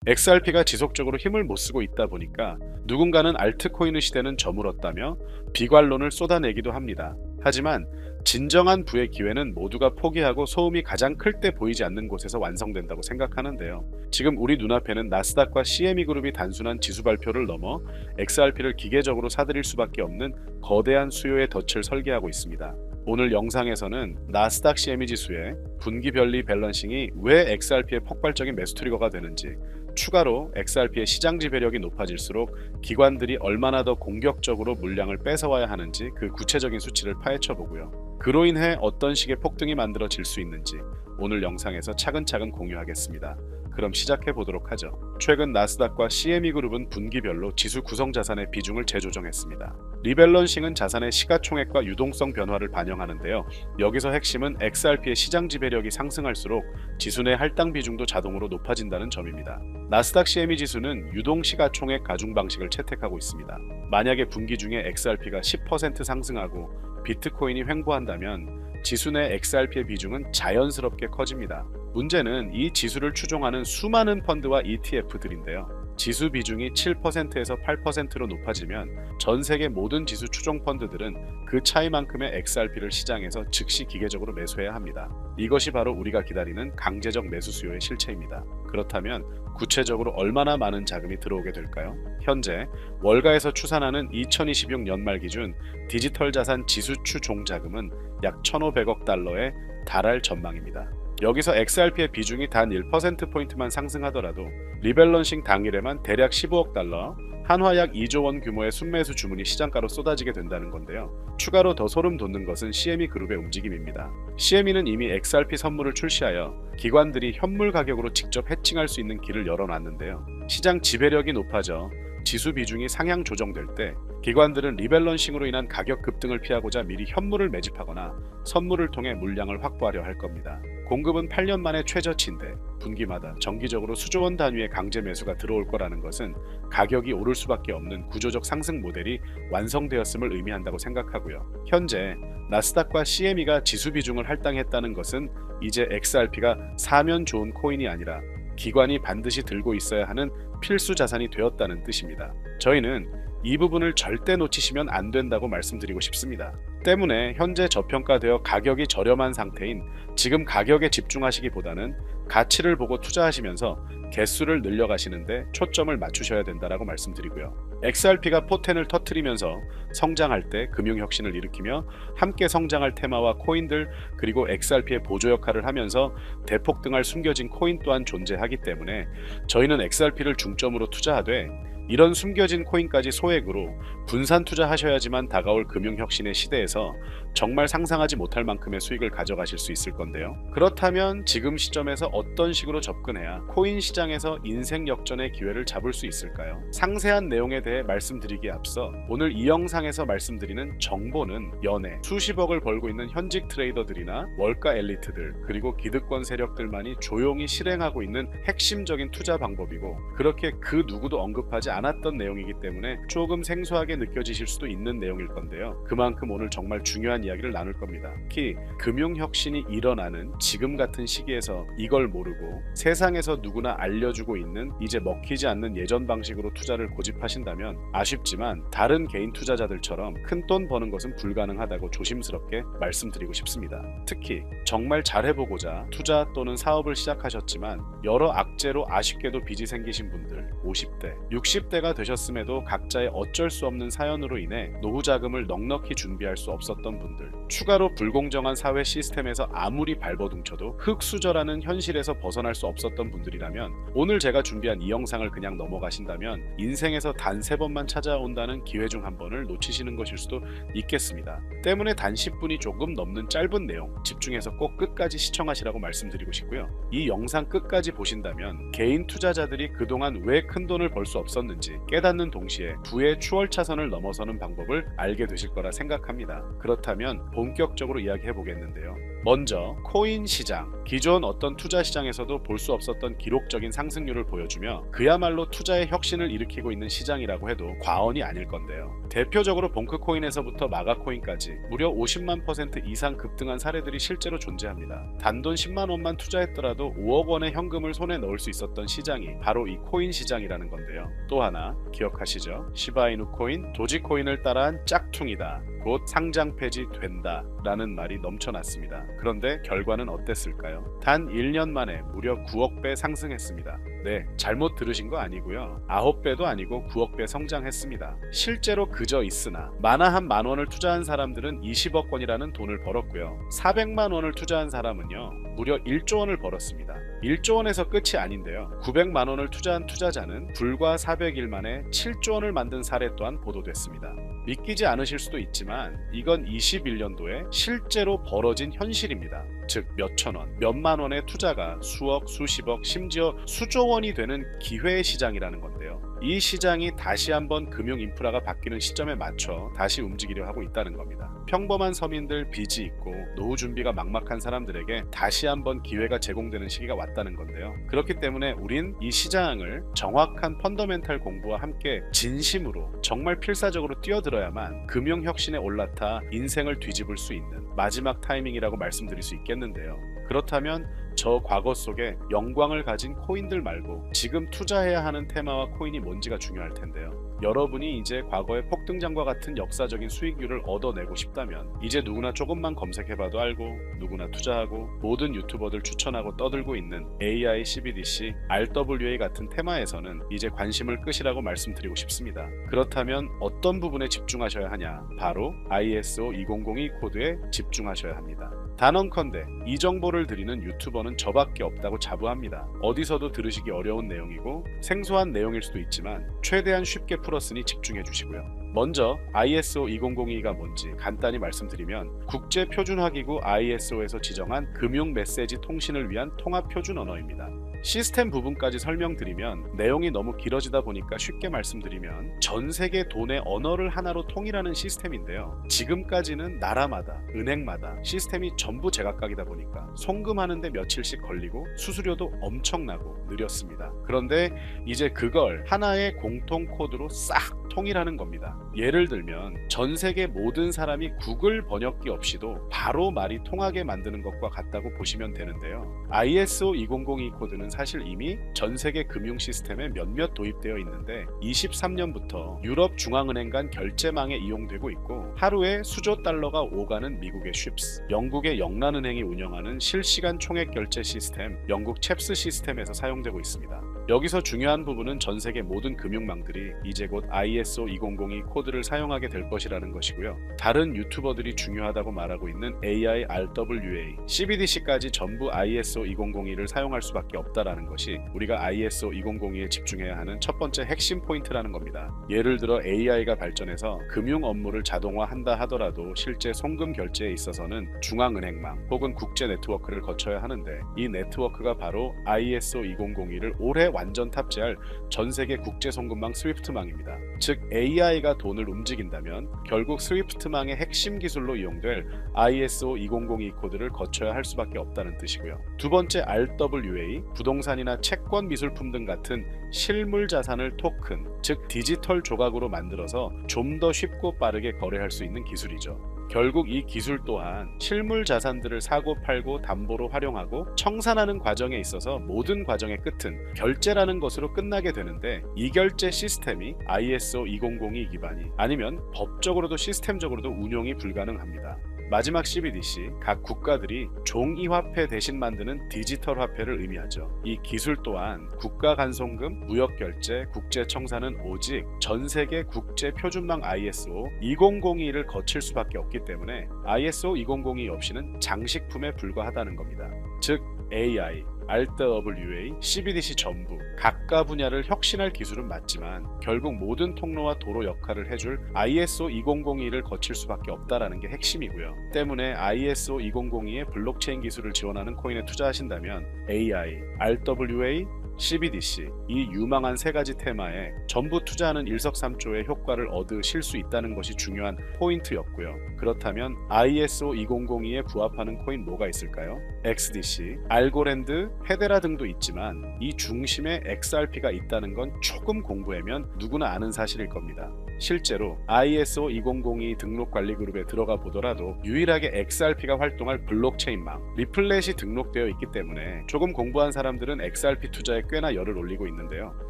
XRP가 지속적으로 힘을 못 쓰고 있다 보니까 누군가는 알트코인의 시대는 저물었다며 비관론을 쏟아내기도 합니다. 하지만 진정한 부의 기회는 모두가 포기하고 소음이 가장 클 때 보이지 않는 곳에서 완성된다고 생각하는데요. 지금 우리 눈앞에는 나스닥과 CME 그룹이 단순한 지수 발표를 넘어 XRP를 기계적으로 사들일 수밖에 없는 거대한 수요의 덫을 설계하고 있습니다. 오늘 영상에서는 나스닥 CME 지수의 분기별리 밸런싱이 왜 XRP의 폭발적인 매수 트리거가 되는지, 추가로 XRP의 시장 지배력이 높아질수록 기관들이 얼마나 더 공격적으로 물량을 뺏어와야 하는지 그 구체적인 수치를 파헤쳐 보고요. 그로 인해 어떤 식의 폭등이 만들어질 수 있는지 오늘 영상에서 차근차근 공유하겠습니다. 그럼 시작해 보도록 하죠. 최근 나스닥과 CME 그룹은 분기별로 지수 구성 자산의 비중을 재조정했습니다. 리밸런싱은 자산의 시가총액과 유동성 변화를 반영하는데요. 여기서 핵심은 XRP의 시장 지배력이 상승할수록 지수 내 할당 비중도 자동으로 높아진다는 점입니다. 나스닥 CME 지수는 유동 시가총액 가중 방식을 채택하고 있습니다. 만약에 분기 중에 XRP가 10% 상승하고 비트코인이 횡보한다면 지수 내 XRP의 비중은 자연스럽게 커집니다. 문제는 이 지수를 추종하는 수많은 펀드와 ETF들인데요. 지수 비중이 7%에서 8%로 높아지면 전 세계 모든 지수 추종 펀드들은 그 차이만큼의 XRP를 시장에서 즉시 기계적으로 매수해야 합니다. 이것이 바로 우리가 기다리는 강제적 매수 수요의 실체입니다. 그렇다면 구체적으로 얼마나 많은 자금이 들어오게 될까요? 현재 월가에서 추산하는 2026 연말 기준 디지털 자산 지수 추종 자금은 약 1,500억 달러에 달할 전망입니다. 여기서 XRP의 비중이 단 1%포인트만 상승하더라도 리밸런싱 당일에만 대략 15억 달러, 한화 약 2조 원 규모의 순매수 주문이 시장가로 쏟아지게 된다는 건데요. 추가로 더 소름 돋는 것은 CME 그룹의 움직임입니다. CME는 이미 XRP 선물을 출시하여 기관들이 현물 가격으로 직접 해칭할 수 있는 길을 열어놨는데요. 시장 지배력이 높아져 지수 비중이 상향 조정될 때 기관들은 리밸런싱으로 인한 가격 급등을 피하고자 미리 현물을 매집하거나 선물을 통해 물량을 확보하려 할 겁니다. 공급은 8년 만에 최저치인데 분기마다 정기적으로 수조원 단위의 강제 매수가 들어올 거라는 것은 가격이 오를 수밖에 없는 구조적 상승 모델이 완성되었음을 의미한다고 생각하고요. 현재 나스닥과 CME가 지수 비중을 할당했다는 것은 이제 XRP가 사면 좋은 코인이 아니라 기관이 반드시 들고 있어야 하는 필수 자산이 되었다는 뜻입니다. 저희는 이 부분을 절대 놓치시면 안 된다고 말씀드리고 싶습니다. 때문에 현재 저평가되어 가격이 저렴한 상태인 지금 가격에 집중하시기보다는 가치를 보고 투자하시면서 개수를 늘려가시는데 초점을 맞추셔야 된다라고 말씀드리고요. XRP가 포텐을 터뜨리면서 성장할 때 금융혁신을 일으키며 함께 성장할 테마와 코인들, 그리고 XRP의 보조 역할을 하면서 대폭등할 숨겨진 코인 또한 존재하기 때문에 저희는 XRP를 중점으로 투자하되 이런 숨겨진 코인까지 소액으로 분산 투자하셔야지만 다가올 금융혁신의 시대에서 정말 상상하지 못할 만큼의 수익을 가져가실 수 있을 건데요. 그렇다면 지금 시점에서 어떤 식으로 접근해야 코인 시장에서 인생 역전의 기회를 잡을 수 있을까요? 상세한 내용에 대해 말씀드리기에 앞서 오늘 이 영상에서 말씀드리는 정보는 연애 수십억을 벌고 있는 현직 트레이더들이나 월가 엘리트들, 그리고 기득권 세력들만이 조용히 실행하고 있는 핵심적인 투자 방법이고, 그렇게 그 누구도 언급하지 않았던 내용이기 때문에 조금 생소하게 느껴지실 수도 있는 내용일 건데요. 그만큼 오늘 정말 중요한 이야기를 나눌 겁니다. 특히 금융혁신이 일어나는 지금 같은 시기에서 이걸 모르고 세상에서 누구나 알려주고 있는 이제 먹히지 않는 예전 방식으로 투자를 고집하신다면 아쉽지만 다른 개인 투자자들처럼 큰 돈 버는 것은 불가능하다고 조심스럽게 말씀드리고 싶습니다. 특히 정말 잘해보고자 투자 또는 사업을 시작하셨지만 여러 악재로 아쉽게도 빚이 생기신 분들, 50대, 60대가 되셨음에도 각자의 어쩔 수 없는 사연으로 인해 노후 자금을 넉넉히 준비할 수 없었던 분들, 추가로 불공정한 사회 시스템에서 아무리 발버둥쳐도 흙수저라는 현실에서 벗어날 수 없었던 분들이라면 오늘 제가 준비한 이 영상을 그냥 넘어가신다면 인생에서 단 3번만 찾아온다는 기회 중 한 번을 놓치시는 것일 수도 있겠습니다. 때문에 단 10분이 조금 넘는 짧은 내용 집중해서 꼭 끝까지 시청하시라고 말씀드리고 싶고요. 이 영상 끝까지 보신다면 개인 투자자들이 그동안 왜 큰 돈을 벌 수 없었는지 깨닫는 동시에 부의 추월차선을 넘어서는 방법을 알게 되실 거라 생각합니다. 그렇다면 본격적으로 이야기해 보겠는데요. 먼저 코인 시장. 기존 어떤 투자 시장에서도 볼 수 없었던 기록적인 상승률을 보여주며 그야말로 투자의 혁신을 일으키고 있는 시장이라고 해도 과언이 아닐 건데요. 대표적으로 봉크코인에서부터 마가코인까지 무려 50만 % 이상 급등한 사례들이 실제로 존재합니다. 단돈 10만 원만 투자했더라도 5억 원의 현금을 손에 넣을 수 있었던 시장이 바로 이 코인 시장이라는 건데요. 또 하나 기억하시죠? 시바이누 코인, 도지코인을 따라한 짝퉁이다. 곧 상장 폐지된다 라는 말이 넘쳐났습니다. 그런데 결과는 어땠을까요? 단 1년 만에 무려 9억 배 상승했습니다. 네, 잘못 들으신 거 아니고요. 9배도 아니고 9억 배 성장했습니다. 실제로 그저 있으나 만화 한 만 원을 투자한 사람들은 20억 원이라는 돈을 벌었고요. 400만 원을 투자한 사람은요, 무려 1조 원을 벌었습니다. 1조 원에서 끝이 아닌데요. 900만 원을 투자한 투자자는 불과 400일 만에 7조 원을 만든 사례 또한 보도됐습니다. 믿기지 않으실 수도 있지만 이건 21년도에 실제로 벌어진 현실입니다. 즉 몇천 원, 몇만 원의 투자가 수억, 수십억, 심지어 수조 원이 되는 기회의 시장이라는 건데요. 이 시장이 다시 한번 금융 인프라가 바뀌는 시점에 맞춰 다시 움직이려 하고 있다는 겁니다. 평범한 서민들, 빚이 있고 노후 준비가 막막한 사람들에게 다시 한번 기회가 제공되는 시기가 왔다는 건데요. 그렇기 때문에 우린 이 시장을 정확한 펀더멘탈 공부와 함께 진심으로 정말 필사적으로 뛰어들어야만 금융 혁신에 올라타 인생을 뒤집을 수 있는 마지막 타이밍이라고 말씀드릴 수 있겠는데요. 그렇다면 저 과거 속에 영광을 가진 코인들 말고 지금 투자해야 하는 테마와 코인이 뭔지가 중요할 텐데요. 여러분이 이제 과거의 폭등장과 같은 역사적인 수익률을 얻어내고 싶다면 이제 누구나 조금만 검색해봐도 알고 누구나 투자하고 모든 유튜버들 추천하고 떠들고 있는 AI, CBDC, RWA 같은 테마에서는 이제 관심을 끄시라고 말씀드리고 싶습니다. 그렇다면 어떤 부분에 집중하셔야 하냐? 바로 ISO 2002 코드에 집중하셔야 합니다. 단언컨대 이 정보를 드리는 유튜버는 저밖에 없다고 자부합니다. 어디서도 들으시기 어려운 내용이고 생소한 내용일 수도 있지만 최대한 쉽게 풀었으니 집중해 주시고요. 먼저 ISO 2002가 뭔지 간단히 말씀드리면 국제표준화기구 ISO에서 지정한 금융 메시지 통신을 위한 통합표준 언어입니다. 시스템 부분까지 설명드리면 내용이 너무 길어지다 보니까 쉽게 말씀드리면 전 세계 돈의 언어를 하나로 통일하는 시스템인데요. 지금까지는 나라마다 은행마다 시스템이 전부 제각각이다 보니까 송금하는데 며칠씩 걸리고 수수료도 엄청나고 느렸습니다. 그런데 이제 그걸 하나의 공통 코드로 싹 통일하는 겁니다. 예를 들면 전 세계 모든 사람이 구글 번역기 없이도 바로 말이 통하게 만드는 것과 같다고 보시면 되는데요. ISO 2002 코드는 사실 이미 전 세계 금융 시스템에 몇몇 도입되어 있는데 23년부터 유럽 중앙은행 간 결제망에 이용되고 있고 하루에 수조 달러가 오가는 미국의 쉽스, 영국의 영란은행이 운영하는 실시간 총액 결제 시스템 영국 챕스 시스템에서 사용되고 있습니다. 여기서 중요한 부분은 전 세계 모든 금융망들이 이제 곧 ISO 2002 코드를 사용하게 될 것이라는 것이고요. 다른 유튜버들이 중요하다고 말하고 있는 AI, RWA, CBDC까지 전부 ISO 2002를 사용할 수밖에 없다라는 것이 우리가 ISO 2002에 집중해야 하는 첫 번째 핵심 포인트라는 겁니다. 예를 들어 AI가 발전해서 금융 업무를 자동화한다 하더라도 실제 송금 결제에 있어서는 중앙은행망 혹은 국제 네트워크를 거쳐야 하는데 이 네트워크가 바로 ISO 2002를 올해 완전 탑재할 전세계 국제송금망 스위프트망입니다. 즉 AI가 돈을 움직인다면 결국 스위프트망의 핵심 기술로 이용될 ISO 2002 코드를 거쳐야 할 수밖에 없다는 뜻이고요. 두 번째 RWA, 부동산이나 채권, 미술품 등 같은 실물 자산을 토큰, 즉 디지털 조각으로 만들어서 좀 더 쉽고 빠르게 거래할 수 있는 기술이죠. 결국 이 기술 또한 실물 자산들을 사고 팔고 담보로 활용하고 청산하는 과정에 있어서 모든 과정의 끝은 결제라는 것으로 끝나게 되는데 이 결제 시스템이 ISO 2002 기반이 아니면 법적으로도 시스템적으로도 운용이 불가능합니다. 마지막 CBDC, 각 국가들이 종이화폐 대신 만드는 디지털 화폐를 의미하죠. 이 기술 또한 국가 간송금, 무역결제, 국제청산은 오직 전세계 국제표준망 ISO 2002를 거칠 수밖에 없기 때문에 ISO 2002 없이는 장식품에 불과하다는 겁니다. 즉 AI, RWA, CBDC 전부 각각 분야를 혁신할 기술은 맞지만 결국 모든 통로와 도로 역할을 해줄 ISO 2002를 거칠 수밖에 없다라는 게 핵심이고요. 때문에 ISO 2002의 블록체인 기술을 지원하는 코인에 투자하신다면 AI, RWA, CBDC, 이 유망한 세 가지 테마에 전부 투자하는 일석삼조의 효과를 얻으실 수 있다는 것이 중요한 포인트였고요. 그렇다면 ISO 2002에 부합하는 코인 뭐가 있을까요? XDC, 알고랜드, 헤데라 등도 있지만 이 중심에 XRP가 있다는 건 조금 공부하면 누구나 아는 사실일 겁니다. 실제로 ISO 2002 등록 관리 그룹에 들어가 보더라도 유일하게 XRP가 활동할 블록체인망 리플렛이 등록되어 있기 때문에 조금 공부한 사람들은 XRP 투자에 꽤나 열을 올리고 있는데요.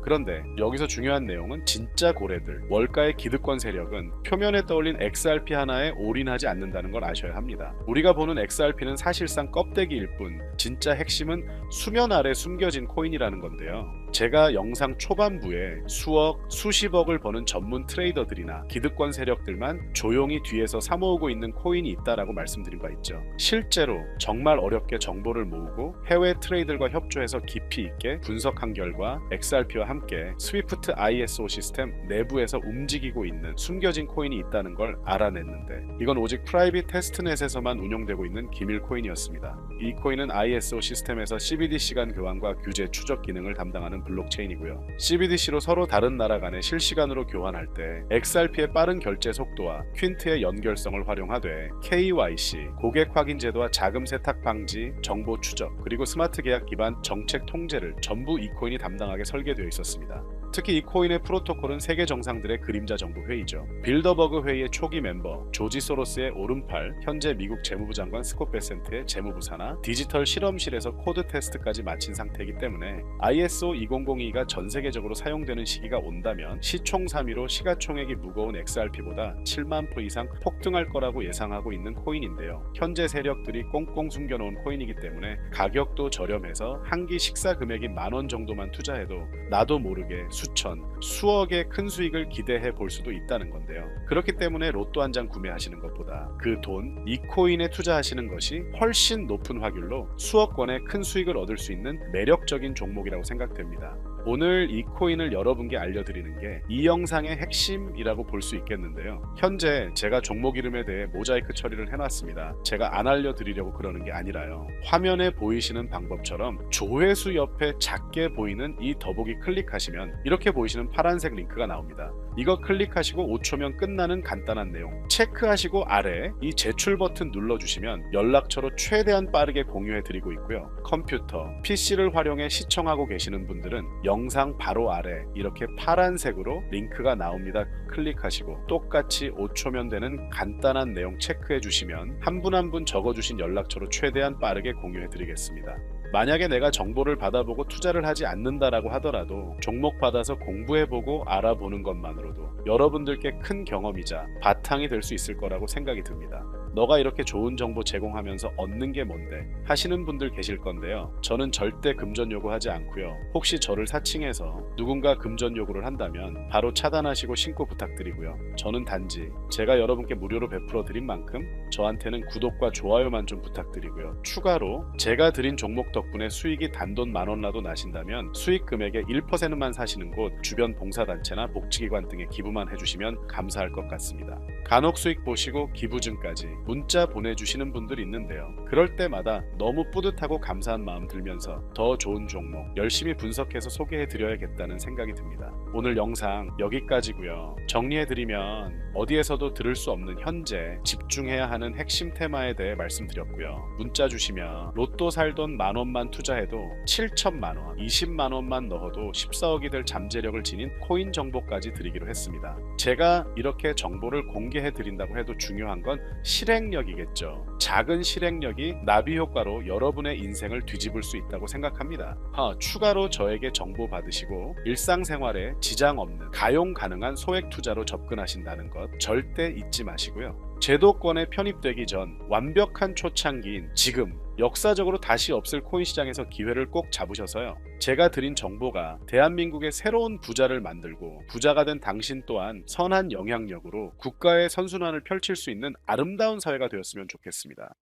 그런데 여기서 중요한 내용은 진짜 고래들, 월가의 기득권 세력은 표면에 떠올린 XRP 하나에 올인하지 않는다는 걸 아셔야 합니다. 우리가 보는 XRP는 사실상 껍데기일 뿐 진짜 핵심은 수면 아래 숨겨진 코인이라는 건데요. 제가 영상 초반부에 수억, 수십억을 버는 전문 트레이더들이나 기득권 세력들만 조용히 뒤에서 사모으고 있는 코인이 있다라고 말씀드린 바 있죠. 실제로 정말 어렵게 정보를 모으고 해외 트레이더들과 협조해서 깊이 있게 분석한 결과 XRP와 함께 스위프트 ISO 시스템 내부에서 움직이고 있는 숨겨진 코인이 있다는 걸 알아냈는데 이건 오직 프라이빗 테스트넷에서만 운영되고 있는 기밀 코인이었습니다. 이 코인은 ISO 시스템에서 CBDC 간 교환과 규제 추적 기능을 담당하는 블록체인이고요. CBDC로 서로 다른 나라 간에 실시간으로 교환할 때 XRP의 빠른 결제 속도와 퀸트의 연결성을 활용하되 KYC, 고객 확인 제도와 자금 세탁 방지, 정보 추적, 그리고 스마트 계약 기반 정책 통제를 전부 이 코인이 담당하게 설계되어 있었습니다. 특히 이 코인의 프로토콜은 세계 정상들의 그림자 정보 회의죠. 빌더버그 회의의 초기 멤버 조지 소로스의 오른팔, 현재 미국 재무부 장관 스콧 베센트의 재무부 산하, 디지털 실험실에서 코드 테스트까지 마친 상태이기 때문에 ISO 2002가 전 세계적으로 사용되는 시기가 온다면 시총 3위로 시가총액이 무거운 XRP보다 7만 표 이상 폭등할 거라고 예상하고 있는 코인인데요. 현재 세력들이 꽁꽁 숨겨놓은 코인이기 때문에 가격도 저렴해서 한 끼 식사 금액이 10,000원 정도만 투자해도 나도 모르게 수천, 수억의 큰 수익을 기대해 볼 수도 있다는 건데요. 그렇기 때문에 로또 한 장 구매하시는 것보다 그 돈, 이 코인에 투자하시는 것이 훨씬 높은 확률로 수억 원의 큰 수익을 얻을 수 있는 매력적인 종목이라고 생각됩니다. 오늘 이 코인을 여러분께 알려드리는 게 이 영상의 핵심이라고 볼 수 있겠는데요. 현재 제가 종목 이름에 대해 모자이크 처리를 해놨습니다. 제가 안 알려드리려고 그러는 게 아니라요. 화면에 보이시는 방법처럼 조회수 옆에 작게 보이는 이 더보기 클릭하시면 이렇게 보이시는 파란색 링크가 나옵니다. 이거 클릭하시고 5초면 끝나는 간단한 내용 체크하시고 아래 이 제출 버튼 눌러주시면 연락처로 최대한 빠르게 공유해드리고 있고요. 컴퓨터, PC를 활용해 시청하고 계시는 분들은 영상 바로 아래 이렇게 파란색으로 링크가 나옵니다. 클릭하시고 똑같이 5초면 되는 간단한 내용 체크해 주시면 한 분 한 분 적어주신 연락처로 최대한 빠르게 공유해 드리겠습니다. 만약에 내가 정보를 받아보고 투자를 하지 않는다라고 하더라도 종목 받아서 공부해보고 알아보는 것만으로도 여러분들께 큰 경험이자 바탕이 될 수 있을 거라고 생각이 듭니다. 너가 이렇게 좋은 정보 제공하면서 얻는 게 뭔데 하시는 분들 계실 건데요. 저는 절대 금전 요구하지 않고요. 혹시 저를 사칭해서 누군가 금전 요구를 한다면 바로 차단하시고 신고 부탁드리고요. 저는 단지 제가 여러분께 무료로 베풀어 드린 만큼 저한테는 구독과 좋아요만 좀 부탁드리고요. 추가로 제가 드린 종목 덕분에 수익이 단돈 10,000원라도 나신다면 수익 금액의 1%만 사시는 곳 주변 봉사단체나 복지기관 등에 기부만 해주시면 감사할 것 같습니다. 간혹 수익 보시고 기부증까지 문자 보내주시는 분들이 있는데요. 그럴 때마다 너무 뿌듯하고 감사한 마음 들면서 더 좋은 종목 열심히 분석해서 소개해드려야겠다는 생각이 듭니다. 오늘 영상 여기까지고요. 정리해드리면 어디에서도 들을 수 없는 현재 집중해야 하는 핵심 테마에 대해 말씀드렸고요. 문자 주시면 로또 살 돈 10,000원만 투자해도 7,000만원, 20만원만 넣어도 14억이 될 잠재력을 지닌 코인 정보까지 드리기로 했습니다. 제가 이렇게 정보를 공개해드린다고 해도 중요한 건 실행력이겠죠. 작은 실행력이 나비 효과로 여러분의 인생을 뒤집을 수 있다고 생각합니다. 추가로 저에게 정보 받으시고 일상생활에 지장 없는 가용 가능한 소액 투자로 접근하신다는 것 절대 잊지 마시고요. 제도권에 편입되기 전 완벽한 초창기인 지금 역사적으로 다시 없을 코인 시장에서 기회를 꼭 잡으셔서요. 제가 드린 정보가 대한민국의 새로운 부자를 만들고 부자가 된 당신 또한 선한 영향력으로 국가의 선순환을 펼칠 수 있는 아름다운 사회가 되었으면 좋겠습니다.